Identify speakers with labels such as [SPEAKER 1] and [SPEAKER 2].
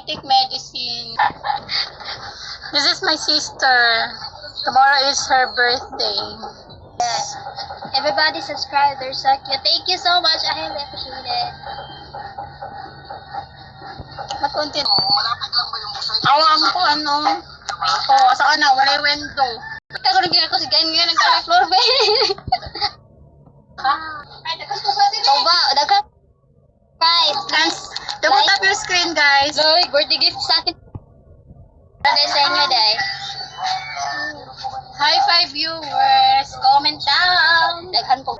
[SPEAKER 1] take medicine. This is my sister. Tomorrow is her birthday.
[SPEAKER 2] Yes. Everybody subscribe. They're so cute. Thank you so much. I highly appreciate it.
[SPEAKER 1] Mag-continue. Awang ko ano. Oo, saka na, wala yung window. Pero nagiging ako si ganyan, nagka-floor ba? Ay, dakas po ba din eh?
[SPEAKER 2] Oba, dagat. Guys, please.
[SPEAKER 1] Double tap your screen, guys.
[SPEAKER 2] Loy, birthday gift sa akin. Birthday sa inyo, day.
[SPEAKER 1] High five viewers. Comment down.
[SPEAKER 2] Daghan po.